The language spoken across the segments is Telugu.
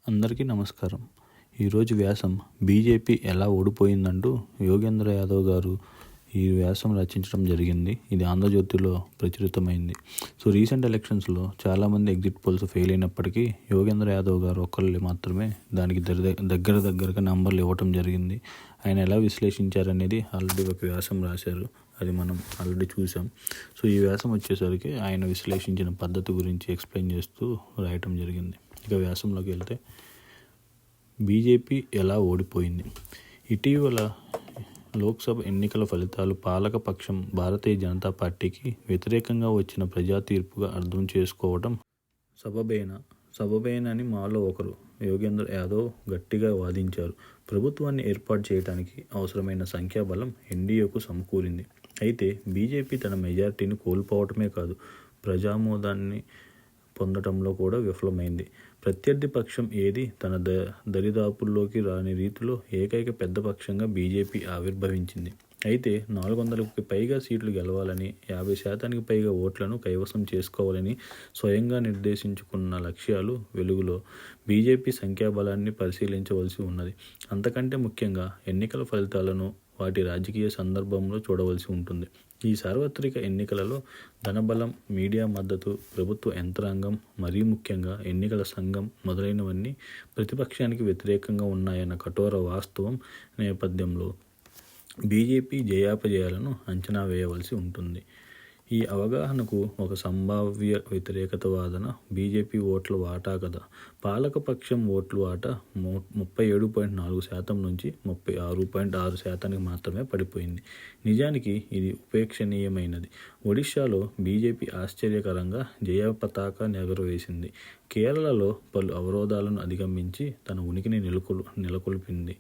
అందరికీ నమస్కారం. ఈరోజు వ్యాసం బీజేపీ ఎలా ఓడిపోయిందంటూ యోగేంద్ర యాదవ్ గారు ఈ వ్యాసం రచించడం జరిగింది. ఇది ఆంధ్రజ్యోతిలో ప్రచురితమైంది. రీసెంట్ ఎలక్షన్స్లో చాలామంది ఎగ్జిట్ పోల్స్ ఫెయిల్ అయినప్పటికీ యోగేంద్ర యాదవ్ గారు ఒక్కళ్ళు మాత్రమే దానికి దగ్గరగా నంబర్లు ఇవ్వటం జరిగింది. ఆయన ఎలా విశ్లేషించారనేది ఆల్రెడీ ఒక వ్యాసం రాశారు. అది మనం ఆల్రెడీ చూసాం. ఈ వ్యాసం వచ్చేసరికి ఆయన విశ్లేషించిన పద్ధతి గురించి ఎక్స్ప్లెయిన్ చేస్తూ రాయటం జరిగింది. ఇక వ్యాసంలోకి వెళ్తే, బీజేపీ ఎలా ఓడిపోయింది. ఇటీవల లోక్సభ ఎన్నికల ఫలితాలు పాలకపక్షం భారతీయ జనతా పార్టీకి వ్యతిరేకంగా వచ్చిన ప్రజా తీర్పుగా అర్థం చేసుకోవడం సబబేనని మాలో ఒకరు యోగేంద్ర యాదవ్ గట్టిగా వాదించారు. ప్రభుత్వాన్ని ఏర్పాటు చేయడానికి అవసరమైన సంఖ్యాబలం ఎన్డీఏకు సమకూరింది. అయితే బీజేపీ తన మెజారిటీని కోల్పోవటమే కాదు, ప్రజామోదాన్ని పొందటంలో కూడా విఫలమైంది. ప్రత్యర్థి పక్షం ఏది తన దరిదాపుల్లోకి రాని రీతిలో ఏకైక పెద్ద పక్షంగా బీజేపీ ఆవిర్భవించింది. అయితే 400కి పైగా సీట్లు గెలవాలని, 50% పైగా ఓట్లను కైవసం చేసుకోవాలని స్వయంగా నిర్దేశించుకున్న లక్ష్యాలు వెలుగులో బీజేపీ సంఖ్యాబలాన్ని పరిశీలించవలసి ఉన్నది. అంతకంటే ముఖ్యంగా ఎన్నికల ఫలితాలను వాటి రాజకీయ సందర్భంలో చూడవలసి ఉంటుంది. ఈ సార్వత్రిక ఎన్నికలలో ధనబలం, మీడియా మద్దతు, ప్రభుత్వ యంత్రాంగం, మరీ ముఖ్యంగా ఎన్నికల సంఘం మొదలైనవన్నీ ప్రతిపక్షానికి వ్యతిరేకంగా ఉన్నాయన్న కఠోర వాస్తవం నేపథ్యంలో బీజేపీ జయాపజయాలను అంచనా వేయవలసి ఉంటుంది. ఈ అవగాహనకు ఒక సంభావ్య వ్యతిరేకత వాదన బీజేపీ ఓట్ల వాటా కదా. పాలకపక్షం ఓట్ల వాటా 37.4% నుంచి 36.6% మాత్రమే పడిపోయింది. నిజానికి ఇది ఉపేక్షణీయమైనది. ఒడిశాలో బీజేపీ ఆశ్చర్యకరంగా జయపతాక ఎగురవేసింది. కేరళలో పలు అవరోధాలను అధిగమించి తన ఉనికిని నెలకొల్పింది.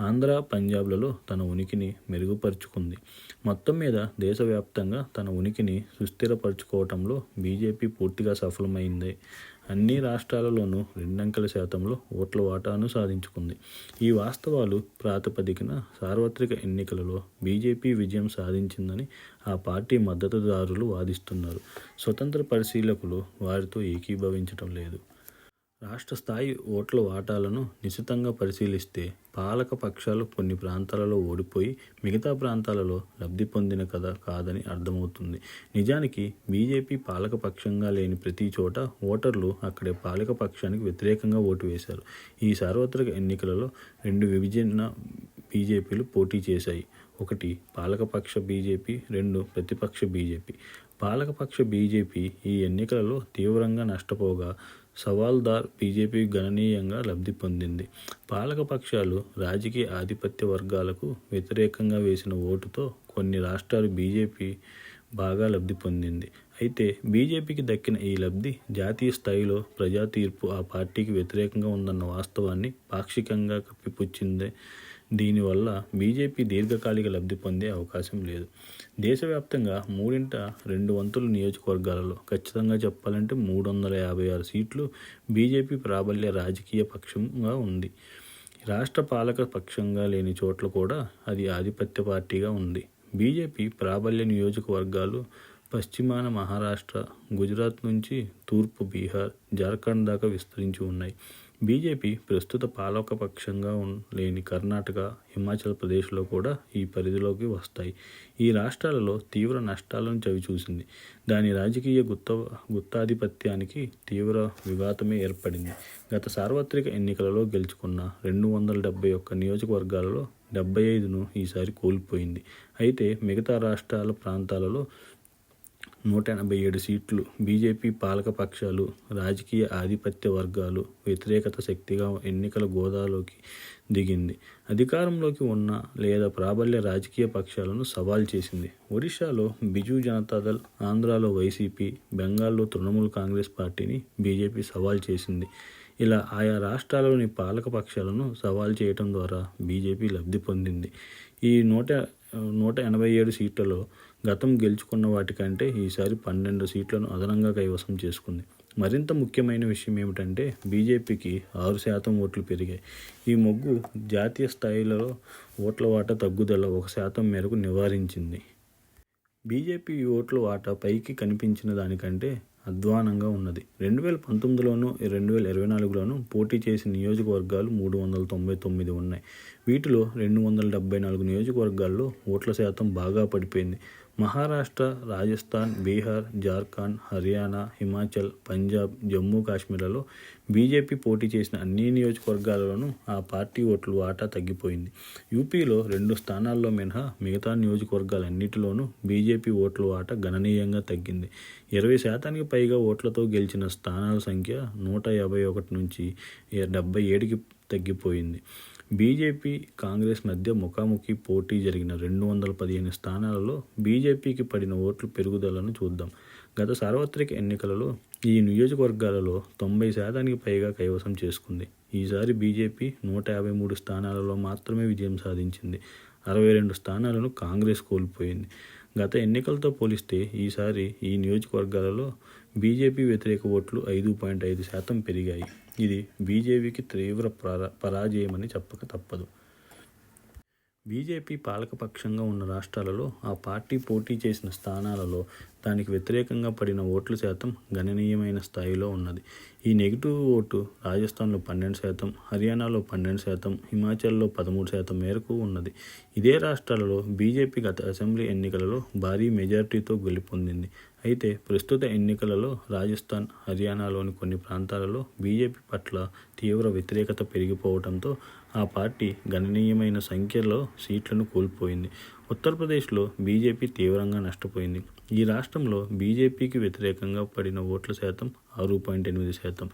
ఆంధ్ర, పంజాబ్లలో తన ఉనికిని మెరుగుపరుచుకుంది. మొత్తం మీద దేశవ్యాప్తంగా తన ఉనికిని సుస్థిరపరచుకోవటంలో బీజేపీ పూర్తిగా సఫలమైంది. అన్ని రాష్ట్రాలలోనూ 2 అంకెల శాతంలో ఓట్ల వాటాను సాధించుకుంది. ఈ వాస్తవాలు ప్రాతిపదికన సార్వత్రిక ఎన్నికలలో బీజేపీ విజయం సాధించిందని ఆ పార్టీ మద్దతుదారులు వాదిస్తున్నారు. స్వతంత్ర పరిశీలకులు వారితో ఏకీభవించటం లేదు. రాష్ట్ర స్థాయి ఓట్ల వాటాలను నిశితంగా పరిశీలిస్తే పాలక పక్షాలు కొన్ని ప్రాంతాలలో ఓడిపోయి మిగతా ప్రాంతాలలో లబ్ధి పొందిన కాదని అర్థమవుతుంది. నిజానికి బీజేపీ పాలకపక్షంగా లేని ప్రతి చోట ఓటర్లు అక్కడే పాలకపక్షానికి వ్యతిరేకంగా ఓటు వేశారు. ఈ సార్వత్రిక ఎన్నికలలో 2 విభిన్న బీజేపీలు పోటీ చేశాయి. ఒకటి పాలకపక్ష బీజేపీ, 2 ప్రతిపక్ష బీజేపీ. పాలకపక్ష బీజేపీ ఈ ఎన్నికలలో తీవ్రంగా నష్టపోగా సవాల్దార్ బీజేపీ గణనీయంగా లబ్ధి పొందింది. పాలకపక్షాలు రాజకీయ ఆధిపత్య వర్గాలకు వ్యతిరేకంగా వేసిన ఓటుతో కొన్ని రాష్ట్రాలు బీజేపీ బాగా లబ్ధి పొందింది. అయితే బీజేపీకి దక్కిన ఈ లబ్ధి జాతీయ స్థాయిలో ప్రజా తీర్పు ఆ పార్టీకి వ్యతిరేకంగా ఉందన్న వాస్తవాన్ని పాక్షికంగా కప్పిపుచ్చిందే. దీనివల్ల బీజేపీ దీర్ఘకాలిక లబ్ధి పొందే అవకాశం లేదు. దేశవ్యాప్తంగా 3/2 నియోజకవర్గాలలో, ఖచ్చితంగా చెప్పాలంటే 356 సీట్లు బీజేపీ ప్రాబల్య రాజకీయ పక్షంగా ఉంది. రాష్ట్ర పాలక పక్షంగా లేని చోట్ల కూడా అది ఆధిపత్య పార్టీగా ఉంది. బీజేపీ ప్రాబల్య నియోజకవర్గాలు పశ్చిమాన మహారాష్ట్ర, గుజరాత్ నుంచి తూర్పు బీహార్, జార్ఖండ్ దాకా విస్తరించి ఉన్నాయి. బీజేపీ ప్రస్తుత పాలకపక్షంగా లేని కర్ణాటక, హిమాచల్ ప్రదేశ్లో కూడా ఈ పరిధిలోకి వస్తాయి. ఈ రాష్ట్రాలలో తీవ్ర నష్టాలను చవిచూసింది. దాని రాజకీయ గుత్తాధిపత్యానికి తీవ్ర విఘాతమే ఏర్పడింది. గత సార్వత్రిక ఎన్నికలలో గెలుచుకున్న 271 నియోజకవర్గాలలో 75ను ఈసారి కోల్పోయింది. అయితే మిగతా రాష్ట్రాల ప్రాంతాలలో 187 సీట్లు బీజేపీ పాలకపక్షాలు, రాజకీయ ఆధిపత్య వర్గాలు వ్యతిరేకత శక్తిగా ఎన్నికల గోదాలోకి దిగింది. అధికారంలోకి ఉన్న లేదా ప్రాబల్య రాజకీయ పక్షాలను సవాల్ చేసింది. ఒడిశాలో బిజు జనతాదళ్, ఆంధ్రాలో వైసీపీ, బెంగాల్లో తృణమూల్ కాంగ్రెస్ పార్టీని బీజేపీ సవాల్ చేసింది. ఇలా ఆయా రాష్ట్రాలలోని పాలక పక్షాలను సవాల్ చేయటం ద్వారా బీజేపీ లబ్ధి పొందింది. ఈ 187 సీట్లలో గతం గెలుచుకున్న వాటికంటే ఈసారి 12 సీట్లను అదనంగా కైవసం చేసుకుంది. మరింత ముఖ్యమైన విషయం ఏమిటంటే బీజేపీకి 6% ఓట్లు పెరిగాయి. ఈ మొగ్గు జాతీయ స్థాయిలో ఓట్ల వాటా తగ్గుదల 1% మేరకు నివారించింది. బీజేపీ ఓట్ల వాటా పైకి కనిపించిన దానికంటే అధ్వానంగా ఉన్నది. 2019లోనూ 2024లోనూ పోటీ చేసిన నియోజకవర్గాలు 399 ఉన్నాయి. వీటిలో 274 నియోజకవర్గాల్లో ఓట్ల శాతం బాగా పడిపోయింది. మహారాష్ట్ర, రాజస్థాన్, బీహార్, జార్ఖండ్, హర్యానా, హిమాచల్, పంజాబ్, జమ్మూ కాశ్మీర్లలో బీజేపీ పోటీ చేసిన అన్ని నియోజకవర్గాలలోనూ ఆ పార్టీ ఓట్ల వాటా తగ్గిపోయింది. యూపీలో 2 స్థానాల్లో మినహా మిగతా నియోజకవర్గాలన్నిటిలోనూ బీజేపీ ఓట్ల వాటా గణనీయంగా తగ్గింది. 20% పైగా ఓట్లతో గెలిచిన స్థానాల సంఖ్య 151 నుంచి 77కి తగ్గిపోయింది. బీజేపీ, కాంగ్రెస్ మధ్య ముఖాముఖి పోటీ జరిగిన 215 స్థానాలలో బీజేపీకి పడిన ఓట్ల పెరుగుదలను చూద్దాం. గత సార్వత్రిక ఎన్నికలలో ఈ నియోజకవర్గాలలో 90% పైగా కైవసం చేసుకుంది. ఈసారి బీజేపీ 153 స్థానాలలో మాత్రమే విజయం సాధించింది. 62 స్థానాలను కాంగ్రెస్ కోల్పోయింది. గత ఎన్నికలతో పోలిస్తే ఈసారి ఈ నియోజకవర్గాలలో బీజేపీ వ్యతిరేక ఓట్లు 5.5% పెరిగాయి. ఇది బీజేపీకి తీవ్ర పరాజయమని చెప్పక తప్పదు. బీజేపీ పాలకపక్షంగా ఉన్న రాష్ట్రాలలో ఆ పార్టీ పోటీ చేసిన స్థానాలలో దానికి వ్యతిరేకంగా పడిన ఓట్ల శాతం గణనీయమైన స్థాయిలో ఉన్నది. ఈ నెగిటివ్ ఓటు రాజస్థాన్లో 12%, హర్యానాలో 12%, హిమాచల్లో 13% మేరకు ఉన్నది. ఇదే రాష్ట్రాలలో బీజేపీ గత అసెంబ్లీ ఎన్నికలలో భారీ మెజార్టీతో గెలుపొందింది. అయితే ప్రస్తుత ఎన్నికలలో రాజస్థాన్, హర్యానాలోని కొన్ని ప్రాంతాలలో బీజేపీ పట్ల తీవ్ర వ్యతిరేకత పెరిగిపోవడంతో ఆ పార్టీ గణనీయమైన సంఖ్యలో సీట్లను కోల్పోయింది. ఉత్తరప్రదేశ్లో బీజేపీ తీవ్రంగా నష్టపోయింది. ఈ రాష్ట్రంలో బీజేపీకి వ్యతిరేకంగా పడిన ఓట్ల శాతం 6.8%.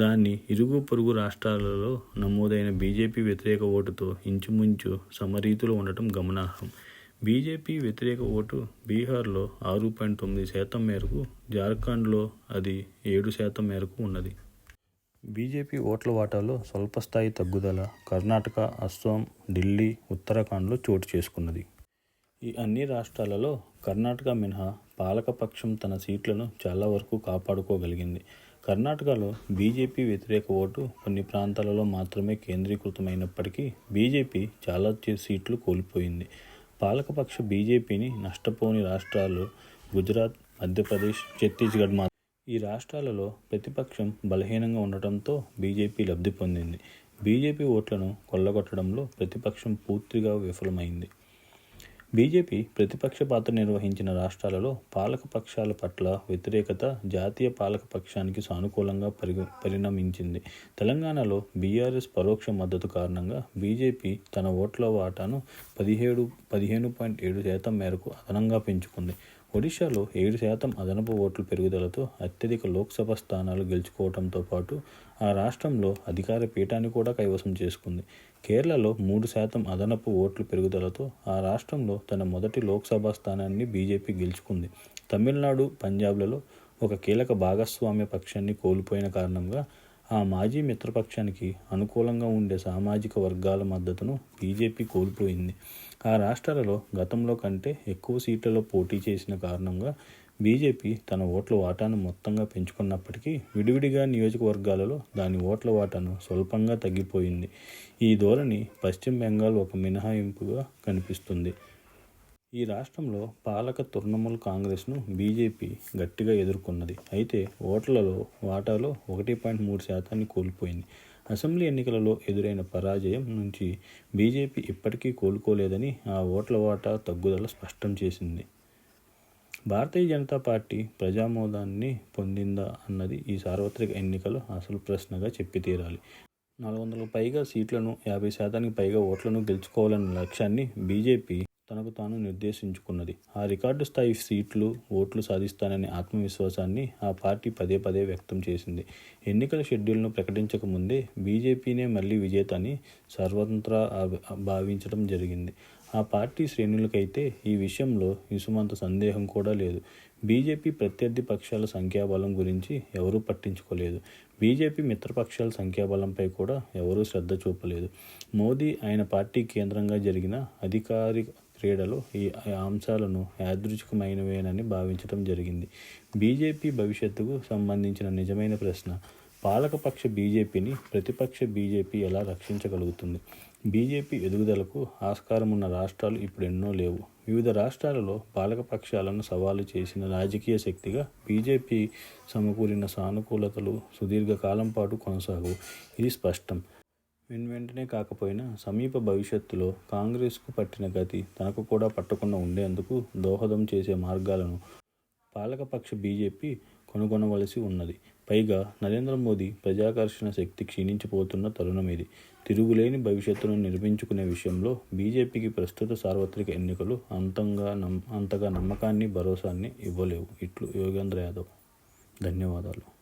దాన్ని ఇరుగు పొరుగు రాష్ట్రాలలో నమోదైన బీజేపీ వ్యతిరేక ఓటుతో ఇంచుమించు సమరీతిలో ఉండటం గమనార్హం. బీజేపీ వ్యతిరేక ఓటు బీహార్లో 6.9% మేరకు, జార్ఖండ్లో అది 7% మేరకు ఉన్నది. బీజేపీ ఓట్ల వాటాలో స్వల్పస్థాయి తగ్గుదల కర్ణాటక, అస్సాం, ఢిల్లీ, ఉత్తరాఖండ్లో చోటు చేసుకున్నది. ఈ అన్ని రాష్ట్రాలలో కర్ణాటక మినహా పాలకపక్షం తన సీట్లను చాలా వరకు కాపాడుకోగలిగింది. కర్ణాటకలో బీజేపీ వ్యతిరేక ఓటు కొన్ని ప్రాంతాలలో మాత్రమే కేంద్రీకృతమైనప్పటికీ బీజేపీ చాలా సీట్లు కోల్పోయింది. పాలకపక్ష బీజేపీని నష్టపోని రాష్ట్రాలు గుజరాత్, మధ్యప్రదేశ్, ఛత్తీస్గఢ్ మాత్రమే. ఈ రాష్ట్రాలలో ప్రతిపక్షం బలహీనంగా ఉండటంతో బీజేపీ లబ్ధి పొందింది. బీజేపీ ఓట్లను కొల్లగొట్టడంలో ప్రతిపక్షం పూర్తిగా విఫలమైంది. బీజేపీ ప్రతిపక్ష పాత్ర నిర్వహించిన రాష్ట్రాలలో పాలకపక్షాల పట్ల వ్యతిరేకత జాతీయ పాలకపక్షానికి సానుకూలంగా పరిణమించింది. తెలంగాణలో బీఆర్ఎస్ పరోక్ష మద్దతు కారణంగా బీజేపీ తన ఓట్ల వాటాను 15.7% మేరకు అదనంగా పెంచుకుంది. ఒడిశాలో 7% అదనపు ఓట్ల పెరుగుదలతో అత్యధిక లోక్సభ స్థానాలు గెలుచుకోవడంతో పాటు ఆ రాష్ట్రంలో అధికార పీఠాన్ని కూడా కైవసం చేసుకుంది. కేరళలో 3% అదనపు ఓట్ల పెరుగుదలతో ఆ రాష్ట్రంలో తన మొదటి లోక్సభ స్థానాన్ని బీజేపీ గెలుచుకుంది. తమిళనాడు, పంజాబ్లలో ఒక కీలక భాగస్వామ్య పక్షాన్ని కోల్పోయిన కారణంగా ఆ మాజీ మిత్రపక్షానికి అనుకూలంగా ఉండే సామాజిక వర్గాల మద్దతును బీజేపీ కోల్పోయింది. ఆ రాష్ట్రాలలో గతంలో కంటే ఎక్కువ సీట్లలో పోటీ చేసిన కారణంగా బీజేపీ తన ఓట్ల వాటాను మొత్తంగా పెంచుకున్నప్పటికీ విడివిడిగా నియోజకవర్గాలలో దాని ఓట్ల వాటాను స్వల్పంగా తగ్గిపోయింది. ఈ ధోరణి పశ్చిమ బెంగాల్ ఒక మినహాయింపుగా కనిపిస్తుంది. ఈ రాష్ట్రంలో పాలక తృణమూల్ కాంగ్రెస్ను బీజేపీ గట్టిగా ఎదుర్కొన్నది. అయితే ఓట్లలో వాటాలో 1.3% కోల్పోయింది. అసెంబ్లీ ఎన్నికలలో ఎదురైన పరాజయం నుంచి బీజేపీ ఇప్పటికీ కోలుకోలేదని ఆ ఓట్ల వాటా తగ్గుదల స్పష్టం చేసింది. భారతీయ జనతా పార్టీ ప్రజామోదాన్ని పొందిందా అన్నది ఈ సార్వత్రిక ఎన్నికల అసలు ప్రశ్నగా చెప్పి తీరాలి. 400కు పైగా సీట్లను 50%కి పైగా ఓట్లను గెలుచుకోవాలన్న లక్ష్యాన్ని బీజేపీ తనకు తాను నిర్దేశించుకున్నది. ఆ రికార్డు స్థాయి సీట్లు, ఓట్లు సాధిస్తాననే ఆత్మవిశ్వాసాన్ని ఆ పార్టీ పదే పదే వ్యక్తం చేసింది. ఎన్నికల షెడ్యూల్ను ప్రకటించక ముందే బీజేపీనే మళ్లీ విజేత అని సర్వత్రా భావించడం జరిగింది. ఆ పార్టీ శ్రేణులకైతే ఈ విషయంలో ఇసుమంత సందేహం కూడా లేదు. బీజేపీ ప్రత్యర్థి పక్షాల సంఖ్యాబలం గురించి ఎవరూ పట్టించుకోలేదు. బీజేపీ మిత్రపక్షాల సంఖ్యాబలంపై కూడా ఎవరూ శ్రద్ధ చూపలేదు. మోదీ, ఆయన పార్టీ కేంద్రంగా జరిగిన అధికారిక క్రీడలో ఈ అంశాలను యాదృచ్ఛికమైనవేనని భావించడం జరిగింది. బీజేపీ భవిష్యత్తుకు సంబంధించిన నిజమైన ప్రశ్న, పాలకపక్ష బీజేపీని ప్రతిపక్ష బీజేపీ ఎలా రక్షించగలుగుతుంది? బీజేపీ ఎదుగుదలకు ఆస్కారం ఉన్న రాష్ట్రాలు ఇప్పుడు ఎన్నో లేవు. వివిధ రాష్ట్రాలలో పాలకపక్షాలను సవాలు చేసిన రాజకీయ శక్తిగా బీజేపీ సమకూరిన సానుకూలతలు సుదీర్ఘకాలం పాటు కొనసాగవు. ఇది స్పష్టం. వెంటనే కాకపోయినా సమీప భవిష్యత్తులో కాంగ్రెస్కు పట్టిన గతి తనకు కూడా పట్టకుండా ఉండేందుకు దోహదం చేసే మార్గాలను పాలకపక్ష బీజేపీ కనుగొనవలసి ఉన్నది. పైగా నరేంద్ర మోదీ ప్రజాకర్షణ శక్తి క్షీణించిపోతున్న తరుణం ఇది. తిరుగులేని భవిష్యత్తును నిర్మించుకునే విషయంలో బీజేపీకి ప్రస్తుత సార్వత్రిక ఎన్నికలు అంతగా నమ్మకాన్ని, భరోసాన్ని ఇవ్వలేవు. ఇట్లు యోగేంద్ర యాదవ్. ధన్యవాదాలు.